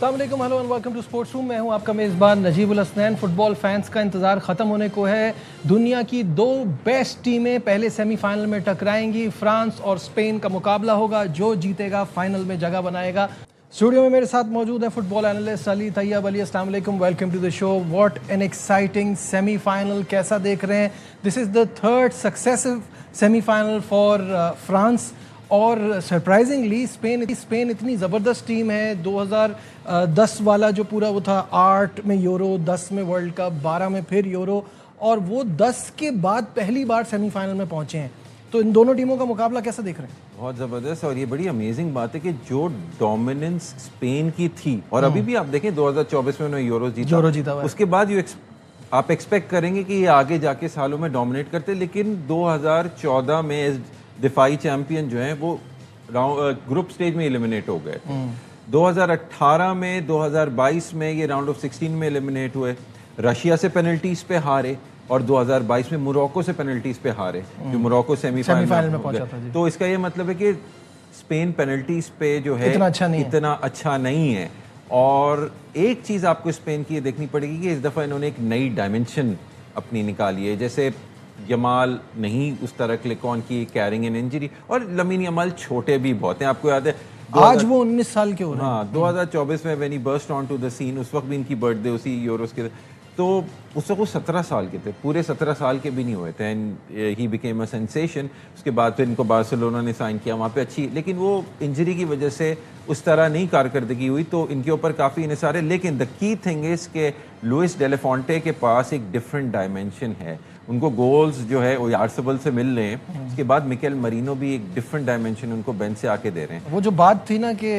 अस्सलाम वालेकुम, hello and welcome to Sports Room. मैं हूं आपका मेज़बान नजीबुल हसनैन। फुटबॉल फैंस का इंतज़ार ख़त्म होने को है। दुनिया की दो बेस्ट टीमें पहले सेमीफाइनल में टकराएंगी। फ्रांस और स्पेन का मुकाबला होगा, जो जीतेगा फाइनल में जगह बनाएगा। स्टूडियो में मेरे साथ मौजूद है फुटबॉल एनालिस्ट अली तैयब। अली, अस्सलाम वालेकुम, welcome to the show. What an exciting semifinal, कैसा देख रहे हैं? This is the third successive semifinal for France और सरप्राइजिंगली स्पेन इतनी ज़बरदस्त टीम है। 2010 वाला जो पूरा वो था, 8 में यूरो, 10 में वर्ल्ड कप, 12 में फिर यूरो, और वो 10 के बाद पहली बार सेमीफाइनल में पहुंचे हैं। तो इन दोनों टीमों का मुकाबला कैसा देख रहे हैं? बहुत ज़बरदस्त। और ये बड़ी अमेजिंग बात है कि जो डोमिनेंस स्पेन की थी, और अभी भी आप देखें 2024 में उन्होंने यूरो जीता हुआ है। उसके बाद आप एक्सपेक्ट करेंगे कि ये आगे जाके सालों में डोमिनेट करते, लेकिन 2014 में दिफाई चैंपियन जो हैं वो ग्रुप स्टेज में एलिमिनेट हो गए। 2018 में, 2022 में ये राउंड ऑफ 16 में एलिमिनेट हुए। रशिया से पेनल्टीज पे हारे, और 2022 में मोरक्को से पेनल्टीज पे हारे, जो मोरक्को सेमीफाइनल में पहुंचा था। तो इसका ये मतलब है कि स्पेन पेनल्टीज पे जो है इतना अच्छा नहीं है। और एक चीज़ आपको स्पेन की ये देखनी पड़ेगी कि इस दफ़ा इन्होंने एक नई डायमेंशन अपनी निकाली है। जैसे यमाल नहीं उस तरह क्लिक ऑन की, कैरिंग एन इंजरी, और लमीन यमाल छोटे भी बहुत हैं। आपको याद है आज वो 19 साल के हो रहे हैं। हाँ, 2024 में when he burst on to the scene, उस वक्त भी इनकी बर्थडे उसी यूरोस के, तो उस वक्त वो 17 साल के थे, पूरे 17 साल के भी नहीं हुए थे। And he became a sensation. उसके बाद फिर इनको बार्सिलोना ने साइन किया, वहाँ पे अच्छी, लेकिन वो इंजरी की वजह से उस तरह नहीं कारकर्दगी हुई, तो इनके ऊपर काफ़ी इन्हिसार है। लेकिन द की थिंग इज़ के लुइस डेलेफोंटे के पास एक डिफरेंट डायमेंशन है। उनको गोल्स जो है वो यारसबल से मिल रहे हैं। उसके बाद मिकेल मरीनो भी एक डिफरेंट डायमेंशन उनको बेंच से आके दे रहे हैं। वो जो बात थी ना कि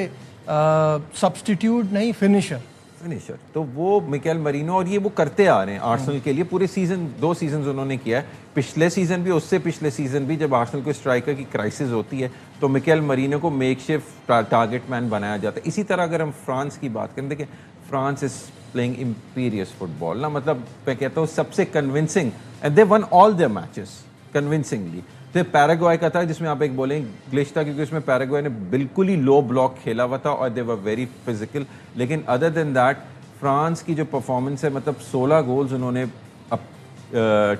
सब्स्टिट्यूट नहीं फिनिशर, तो वो मिकेल मरीनो, और ये वो करते आ रहे हैं आर्सेनल के लिए पूरे सीजन। 2 सीजन उन्होंने किया है, पिछले सीजन भी, उससे पिछले सीजन भी। जब आर्सेनल को स्ट्राइकर की क्राइसिस होती है तो मिकेल मरीनो को मेकशिफ्ट टारगेट मैन बनाया जाता है। इसी तरह अगर हम फ्रांस की बात करें, देखिए France is playing imperious football ना, मतलब मैं कहता हूँ सबसे convincing, and they won all their matches convincingly. तो पैराग्वे का था जिसमें आप एक बोलें ग्लिच था, क्योंकि उसमें पैराग्वे ने बिल्कुल ही लो ब्लॉक खेला हुआ था और दे वर वेरी फिजिकल। लेकिन अदर देन दैट फ्रांस की जो परफॉर्मेंस है, मतलब 16 गोल्स उन्होंने अब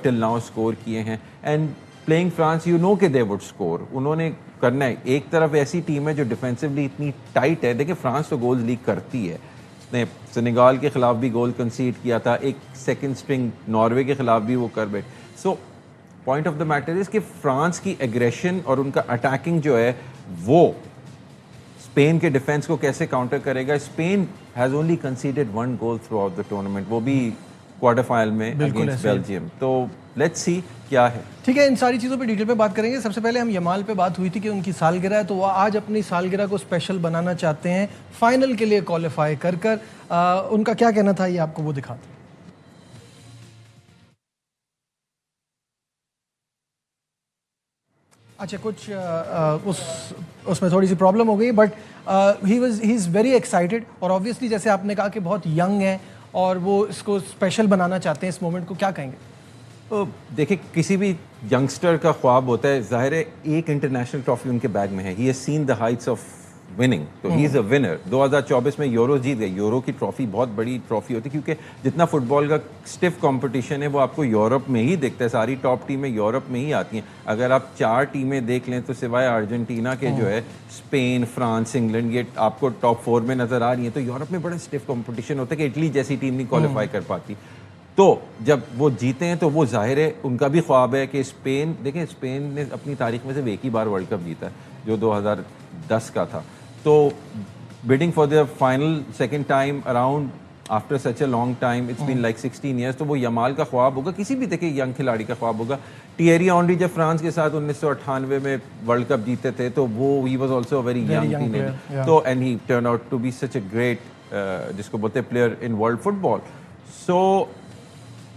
टिल नाउ स्कोर किए हैं। And playing France, you know कि दे वुड स्कोर, उन्होंने करना है। एक तरफ ऐसी टीम है जो डिफेंसिवली इतनी टाइट है। देखिए फ्रांस तो गोल्स लीक करती है, उसने सेनेगाल के खिलाफ भी गोल कंसीड किया था, एक सेकंड स्ट्रिंग नॉर्वे के खिलाफ भी वो कर बैठ। So point of the matter is कि फ्रांस की एग्रेशन और उनका अटैकिंग जो है वो स्पेन के डिफेंस को कैसे काउंटर करेगा। Spain has only considered 1 goal through out the tournament, वो भी क्वार्टर फाइनल में अगेंस्ट बेल्जियम। तो लेट्स सी क्या है। ठीक है, इन सारी चीज़ों पे डिटेल पे बात करेंगे। सबसे पहले हम यमाल पे बात हुई थी कि उनकी सालगिरह है, तो वो आज अपनी सालगिरह को स्पेशल बनाना चाहते हैं फाइनल के लिए क्वालिफाई कर उनका क्या कहना था, ये आपको वो दिखाते हैं। अच्छा, कुछ उसमें थोड़ी सी प्रॉब्लम हो गई, but he is very excited. और ऑब्वियसली जैसे आपने कहा कि बहुत यंग है और वो इसको स्पेशल बनाना चाहते हैं, इस मोमेंट को क्या कहेंगे? तो देखिए, किसी भी यंगस्टर का ख्वाब होता है, जाहिर है एक इंटरनेशनल ट्रॉफी उनके बैग में है। He has seen the Heights of winning, तो ही इज़ अ विनर। 2024 में यूरो जीत गए। यूरो की ट्रॉफी बहुत बड़ी ट्रॉफी होती है, क्योंकि जितना फुटबॉल का स्टिफ कंपटीशन है वो आपको यूरोप में ही दिखता है। सारी टॉप टीमें यूरोप में ही आती हैं। अगर आप 4 टीमें देख लें तो सिवाय अर्जेंटीना के जो है स्पेन, फ्रांस, इंग्लैंड, ये आपको टॉप 4 में नज़र आ रही हैं। तो यूरोप में बड़ा स्टिफ कंपटीशन होता है कि इटली जैसी टीम नहीं क्वालिफाई कर पाती। तो जब वो जीते हैं तो वो जाहिर है उनका भी ख्वाब है कि स्पेन, देखें स्पेन ने अपनी तारीख में सिर्फ एक ही बार वर्ल्ड कप जीता है, जो 2010 का था। तो bidding for the final second time around after such a long time, it's been like 16 years. तो वो यमाल का ख्वाब होगा, किसी भी देखिए यंग खिलाड़ी का ख्वाब होगा। टिएरी ऑनरी जब फ्रांस के साथ 1998 में वर्ल्ड कप जीते थे, तो वो he was also a very young teenager. तो and he turn out to be such a great, जिसको बोलते हैं player in world football. So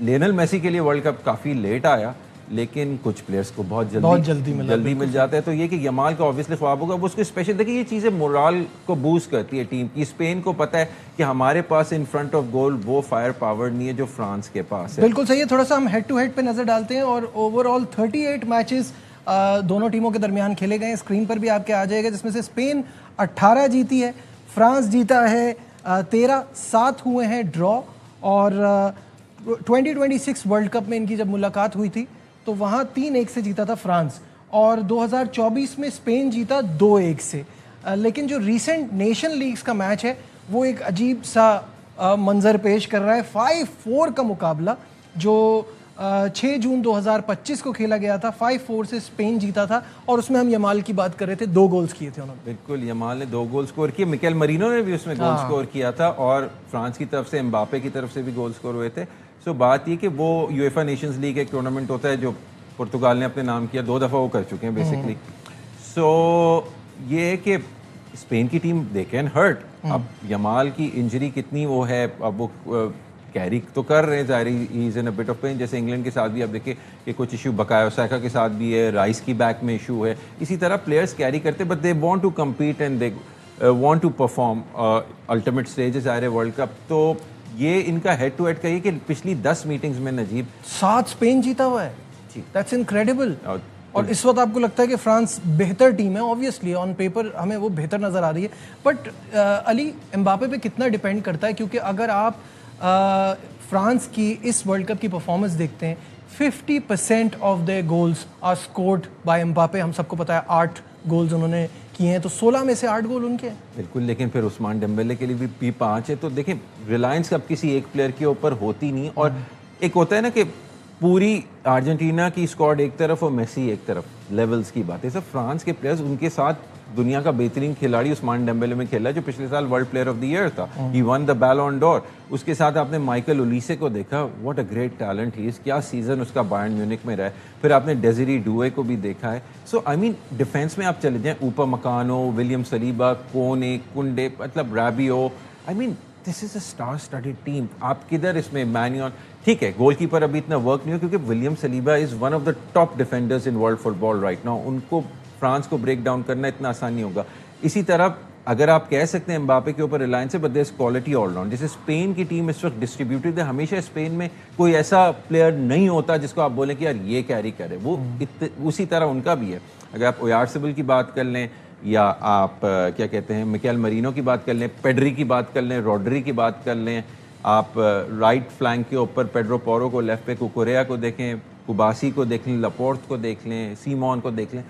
Lionel Messi के लिए वर्ल्ड कप काफ़ी लेट आया, लेकिन कुछ प्लेयर्स को बहुत जल्दी मिल जाता है। तो ये कि यमाल का ऑब्वियसली ख्वाब होगा, वो उसको स्पेशल। देखिए ये चीज़ें मोराल को बूस्ट करती है टीम की। स्पेन को पता है कि हमारे पास इन फ्रंट ऑफ गोल वो फायर पावर नहीं है जो फ्रांस के पास है। बिल्कुल सही है। थोड़ा सा हम हेड टू हेड पे नज़र डालते हैं, और ओवरऑल 38 मैचेस दोनों टीमों के दरमियान खेले गए। स्क्रीन पर भी आपके आ जाएगा, जिसमें से स्पेन 18 जीती है, फ्रांस जीता है 13-7 हुए हैं ड्रॉ, और 2026 वर्ल्ड कप में इनकी जब मुलाकात हुई थी तो वहाँ 3-1 से जीता था फ्रांस, और 2024 में स्पेन जीता 2-1 से। लेकिन जो रीसेंट नेशन लीग्स का मैच है वो एक अजीब सा मंजर पेश कर रहा है। 5-4 का मुकाबला जो 6 जून 2025 को खेला गया था, 5-4 से स्पेन जीता था, और उसमें हम यमाल की बात कर रहे थे, 2 गोल्स किए थे उन्होंने। बिल्कुल, यमाल ने 2 गोल स्कोर किए, मिकेल मरीनो ने भी उसमें गोल स्कोर किया था, और फ्रांस की तरफ से एम्बापे की तरफ से भी गोल स्कोर हुए थे। सो बात ये कि वो यूएफा नेशंस लीग एक टूर्नामेंट होता है जो पुर्तगाल ने अपने नाम किया, 2 दफ़ा वो कर चुके हैं बेसिकली। सो ये है कि स्पेन की टीम दे कैन हर्ट। अब यमाल की इंजरी कितनी वो है, अब वो कैरी तो कर रहे हैं, ज़ाहिर ही is in a bit of pain. जैसे इंग्लैंड के साथ भी आप देखिए कि कुछ इशू बकायो साका के साथ भी है, राइस की बैक में इशू है, इसी तरह प्लेयर्स कैरी करते, but they want to compete and they want to perform ultimate stage है ज़ाहिर है वर्ल्ड कप। तो ये इनका हेड टू हेड का ये कि पिछली 10 मीटिंग्स में नजीब 7 स्पेन जीता हुआ है, दैट्स इनक्रेडिबल। और इस वक्त आपको लगता है कि फ्रांस बेहतर टीम है, ऑब्वियसली ऑन पेपर हमें वो बेहतर नज़र आ रही है, बट अली एम्बापे पे कितना डिपेंड करता है, क्योंकि अगर आप फ्रांस की इस वर्ल्ड कप की परफॉर्मेंस देखते हैं, 50% of the goals are scored by Mbappe. हम सबको पता है 8 गोल्स उन्होंने किए हैं, तो 16 में से 8 गोल उनके हैं। बिल्कुल, लेकिन फिर उस्मान डेम्बेले के लिए भी 5 है, तो देखें रिलायंस अब किसी एक प्लेयर के ऊपर होती नहीं। और एक होता है ना कि पूरी अर्जेंटीना की स्क्वाड एक तरफ और मेसी एक तरफ, लेवल्स की बात है। सब फ्रांस के प्लेयर्स, उनके साथ दुनिया का बेहतरीन खिलाड़ी उस्मान डेम्बेले में खेला जो पिछले साल world player of the year था, ही वन द बैलोन डोर। उसके साथ आपने माइकल ओलिसे को देखा, what a great talent he is, क्या सीजन उसका बायर्न म्यूनिक में रहा है। फिर आपने डेज़िरी डुए को भी देखा है। सो आई मीन डिफेंस में आप चले जाएं, ऊपर मकानो, विलियम सलीबा, कोने, कुंडे, मतलब Rabiot, I mean this is a star studded team. आप किधर इसमें मैन्योन, ठीक है गोलकीपर अभी इतना वर्क नहीं हो क्योंकि William Saliba is one of the top defenders in world football right now, उनको फ्रांस को ब्रेक डाउन करना इतना आसान नहीं होगा। इसी तरह अगर आप कह सकते हैं एम्बापे के ऊपर रिलायंस है, but there is quality all round. जैसे स्पेन की टीम इस वक्त डिस्ट्रीब्यूटेड है, हमेशा स्पेन में कोई ऐसा प्लेयर नहीं होता जिसको आप बोलें कि यार ये कैरी करे, वो उसी तरह उनका भी है। अगर आप ओयारसेबल की बात कर लें, या आप क्या कहते हैं मिकेल मरीनो की बात कर लें, पेड्री की बात कर लें, रॉड्री की बात कर लें, आप राइट फ्लैंक के ऊपर पेड्रो पोरो को, लेफ्ट पे कुकुरेया को देखें, कुबासी को देख लें, लपोर्ट को देख लें, सीमोन को देख लें,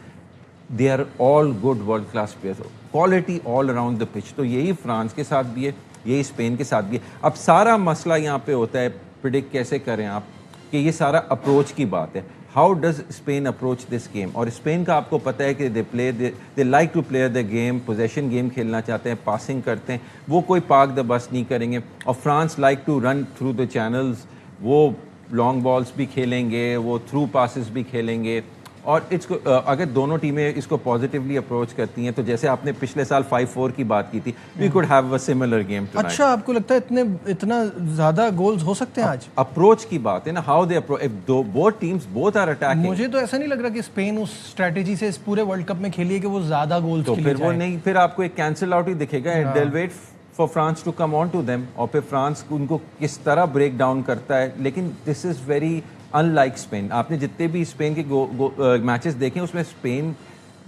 they are all good world class players, quality all around the pitch. तो यही फ्रांस के साथ भी है, यही स्पेन के साथ भी है। अब सारा मसला यहाँ पे होता है प्रिडिक्ट कैसे करें आप, कि ये सारा अप्रोच की बात है। How does Spain approach this game? और स्पेन का आपको पता है कि they like to play the game, possession game खेलना चाहते हैं, पासिंग करते हैं, वो कोई पार्क द बस नहीं करेंगे। और France like to run through the channels, वो लॉन्ग बॉल्स भी खेलेंगे, वो थ्रू पासिस भी खेलेंगे। और इसको अगर दोनों टीमें इसको पॉजिटिवली अप्रोच करती हैं, तो जैसे आपने पिछले साल 5-4 की बात की थी, we could have a similar game tonight. अच्छा, आपको लगता है इतना ज्यादा गोल्स हो सकते हैं आज? अप्रोच की बात है ना, how they approach, if both teams both are attacking. मुझे तो ऐसा नहीं लग रहा कि स्पेन उस स्ट्रेटेजी से इस पूरे वर्ल्ड कप में खेली है कि वो ज्यादा गोल्स तो के फिर लिए वो जाए। नहीं, फिर आपको एक कैंसिल आउट ही दिखेगा। they'll wait for France to come on to them, और फिर फ्रांस उनको किस तरह ब्रेक डाउन करता है। लेकिन this is very unlike Spain. आपने जितने भी स्पेन के मैचेस देखे उसमें Spain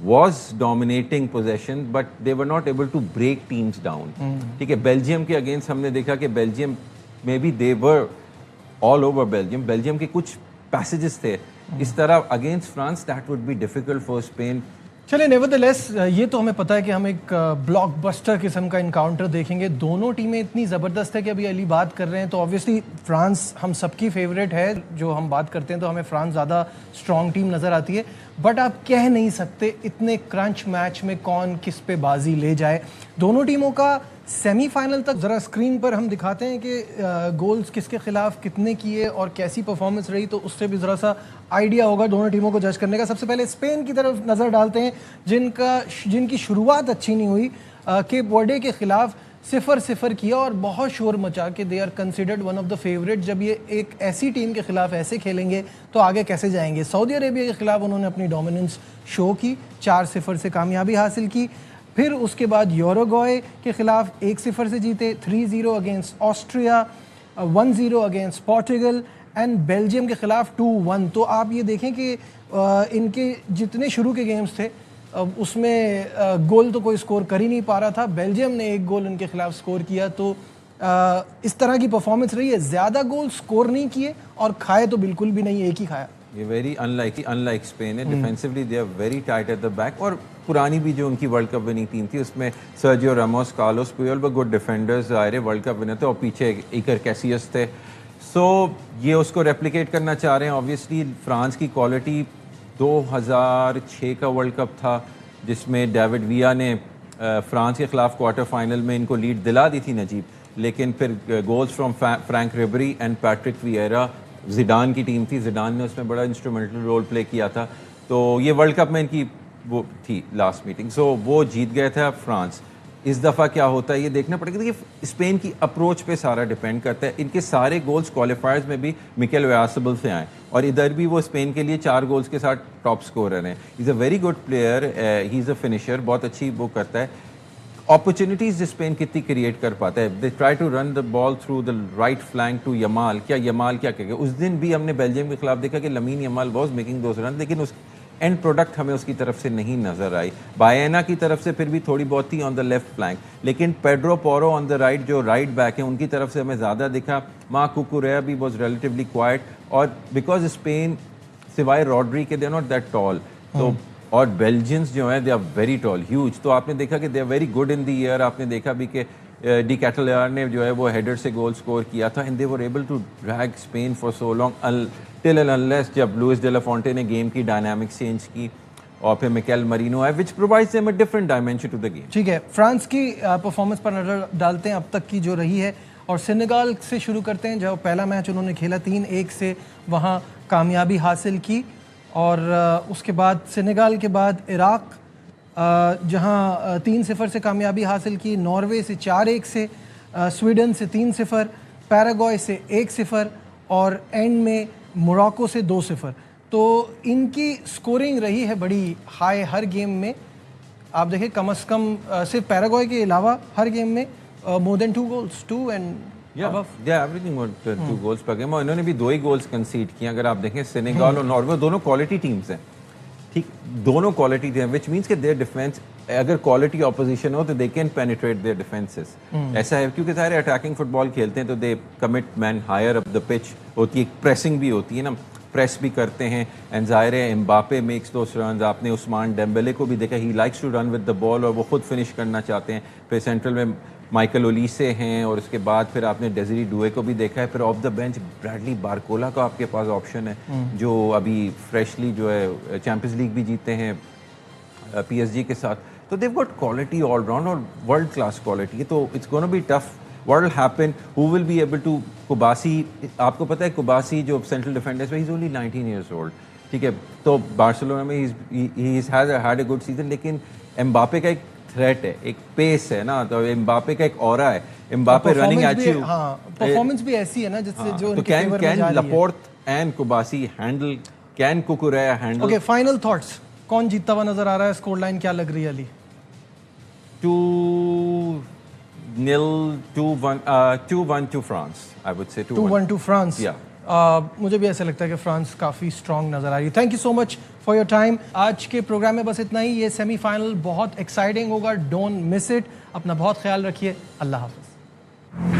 was dominating possession but they were not able to break teams down। ठीक है, बेल्जियम के अगेंस्ट हमने देखा कि बेल्जियम में भी they were all over Belgium, Belgium के कुछ पैसेजेस थे इस तरह। Against France that would be difficult for Spain. चलिए, नेवरदलेस ये तो हमें पता है कि हम एक ब्लॉकबस्टर किस्म का इनकाउंटर देखेंगे। दोनों टीमें इतनी ज़बरदस्त है कि अभी अली बात कर रहे हैं तो ऑब्वियसली फ्रांस हम सबकी फेवरेट है। जो हम बात करते हैं तो हमें फ्रांस ज़्यादा स्ट्रॉन्ग टीम नज़र आती है, बट आप कह नहीं सकते इतने क्रंच मैच में कौन किस पे बाजी ले जाए। दोनों टीमों का सेमीफाइनल तक ज़रा स्क्रीन पर हम दिखाते हैं कि गोल्स किसके खिलाफ कितने किए और कैसी परफॉर्मेंस रही, तो उससे भी ज़रा सा आइडिया होगा दोनों टीमों को जज करने का। सबसे पहले स्पेन की तरफ नज़र डालते हैं, जिनकी शुरुआत अच्छी नहीं हुई। केप वर्डे के खिलाफ 0-0 किया और बहुत शोर मचा के they are considered one of the favourite. जब ये एक ऐसी टीम के खिलाफ ऐसे खेलेंगे तो आगे कैसे जाएंगे। सऊदी अरेबिया के खिलाफ उन्होंने अपनी डोमिनेंस शो की, 4-0 से कामयाबी हासिल की। फिर उसके बाद यूरुग्वे के खिलाफ 1-0 से जीते, 3-0 against Austria, 1-0 against Portugal and Belgium के खिलाफ 2-1। तो आप ये देखें कि इनके जितने शुरू के गेम्स थे اس میں گول تو کوئی سکور کر ہی نہیں پا رہا تھا. بیلجیم نے ایک گول ان کے خلاف سکور کیا. تو اس طرح کی پرفارمنس رہی ہے, زیادہ گول سکور نہیں کیے اور کھائے تو بالکل بھی نہیں, ایک ہی کھایا. یہ ویری ان لائک اسپین ہے. Defensively they are very tight at the back. اور پرانی بھی جو ان کی ورلڈ کپ وننگ ٹیم تھی اس میں سرجیو راموس, کارلوس پویول وہ گڈ ڈیفینڈرز ظاہر ہے ورلڈ کپ ونر تھے, اور پیچھے ایکر کیسیس تھے. سو یہ اس کو ریپلیکیٹ کرنا چاہ رہے ہیں. آبویسلی فرانس کی کوالٹی 2006 کا ورلڈ کپ تھا جس میں ڈیوڈ ویا نے فرانس کے خلاف کوارٹر فائنل میں ان کو لیڈ دلا دی تھی نجیب, لیکن پھر goals from Franck Ribery and Patrick Vieira, Zidane کی ٹیم تھی, زیڈان نے اس میں بڑا انسٹرومنٹل رول پلے کیا تھا. تو یہ ورلڈ کپ میں ان کی وہ تھی لاسٹ میٹنگ, سو وہ جیت گئے تھا فرانس. اس دفعہ کیا ہوتا ہے یہ دیکھنا پڑے گا کہ اسپین کی اپروچ پہ سارا ڈیپینڈ کرتا ہے. ان کے سارے گولز کوالیفائرز میں بھی مکیل ویاسبل سے آئے, اور ادھر بھی وہ اسپین کے لیے 4 گولز کے ساتھ ٹاپ اسکورر ہیں. ہی از a very good player, he is a finisher, بہت اچھی وہ کرتا ہے. اپرچونیٹیز اسپین کتنی کریٹ کر پاتا ہے. They try to run the ball through the right flank to Yamal. Yamal کیا کہ اس دن بھی ہم نے بیلجیم کے خلاف دیکھا کہ لامین یمال واز میکنگ دوز رن, لیکن اس اینڈ پروڈکٹ ہمیں اس کی طرف سے نہیں نظر آئی. باینا کی طرف سے پھر بھی تھوڑی بہت تھی آن دا لیفٹ فلینک, لیکن پیڈرو پورو آن دا رائٹ جو رائٹ بیک ہیں ان کی طرف سے ہمیں زیادہ دکھا. ماں کوکوریا بھی واز ریلیٹیولی کوائٹ, اور بیکاز اسپین سوائے راڈری کے they are not that tall, تو اور بیلجینس جو ہیں they are very tall, huge. تو آپ نے دیکھا کہ they are very good in the air. آپ نے دیکھا بھی کہ ڈی کیٹلیار نے جو ہے وہ ہیڈر سے گول سکور کیا تھا, and they were able to drag Spain for so long till and unless جب لوئس ڈے لا فونٹے نے گیم کی ڈائنامکس چینج کی اور پھر میکیل مرینو ہے, which provides them a different dimension to the game. ٹھیک ہے, France کی پرفارمنس پر نظر ڈالتے ہیں اب تک کی جو رہی ہے, اور سینیگال سے شروع کرتے ہیں. جو پہلا میچ انہوں نے کھیلا 3-1 سے وہاں کامیابی حاصل کی, اور اس کے بعد سینیگال کے بعد عراق جہاں 3-0 سے کامیابی حاصل کی, ناروے سے 4-1 سے, سویڈن سے 3-0, پیراگوئے سے 1-0, اور اینڈ میں موراکو سے 2-0. تو ان کی سکورنگ رہی ہے بڑی ہائی ہر گیم میں. آپ دیکھیں کم از کم صرف پیراگوئے کے علاوہ ہر گیم میں مور دین 2 goals, 2 and everything 2 goals per game, اور انہوں نے بھی 2 ہی گولز کنسیڈ کیے. اگر آپ دیکھیں سینیگال اور ناروے دونوں کوالٹی ٹیمز ہیں, ٹھیک, دونوں کوالٹی تھے, وچ مینس کہ دیئر ڈیفینس اگر کوالٹی اپوزیشن ہو تو they can penetrate their defences. ایسا ہے کیونکہ ظاہر اٹیکنگ فٹ بال کھیلتے ہیں تو they commit men higher up the pitch ہوتی ہے, پریسنگ بھی ہوتی ہے نا, پریس بھی کرتے ہیں. اینڈ ظاہر ہے امباپے میکس دوز رنز. آپ نے عثمان ڈیمبلے کو بھی دیکھا, he likes to run with the ball, اور وہ خود فنش کرنا چاہتے ہیں. پھر سینٹرل میں مائیکل اولیسے ہیں, اور اس کے بعد پھر آپ نے ڈیزری ڈوئے کو بھی دیکھا ہے. پھر آف دا بینچ براڈلی بارکولا کا آپ کے پاس آپشن ہے, جو ابھی فریشلی جو ہے چیمپئنز لیگ بھی جیتے ہیں پی ایس جی کے ساتھ. تو they've got quality all round, اور ورلڈ کلاس کوالٹی. تو it's gonna be tough. what will happen, who will be able to, Cubarsi, آپ کو پتہ ہے کوباسی جو سینٹرل ڈیفینڈر ہے, he is only 19 years old, ٹھیک ہے. تو بارسلونا میں he has had a good season, لیکن امباپے کا ایک تھریٹ ہے, ایک پیس ہے نا, تو امباپے کا ایک اورا ہے. امباپے رننگ اچیو, ہاں پرفارمنس بھی ایسی ہے نا جس سے جو تو can Laporte and Cubarsi handle, can Cucurella handle. Okay, final thoughts, کون جیتتا ہوا نظر آ رہا ہے؟ اسکور لائن کیا لگ رہی ہے علی؟ 2-1 to France, I would say 2-1 to France. Yeah. مجھے بھی ایسا لگتا ہے کہ فرانس کافی اسٹرانگ نظر آ رہی ہے. Thank you so much for your time. آج کے پروگرام میں بس اتنا ہی. یہ سیمی فائنل بہت ایکسائٹنگ ہوگا, ڈونٹ مس اٹ. اپنا بہت خیال رکھیے. اللہ حافظ.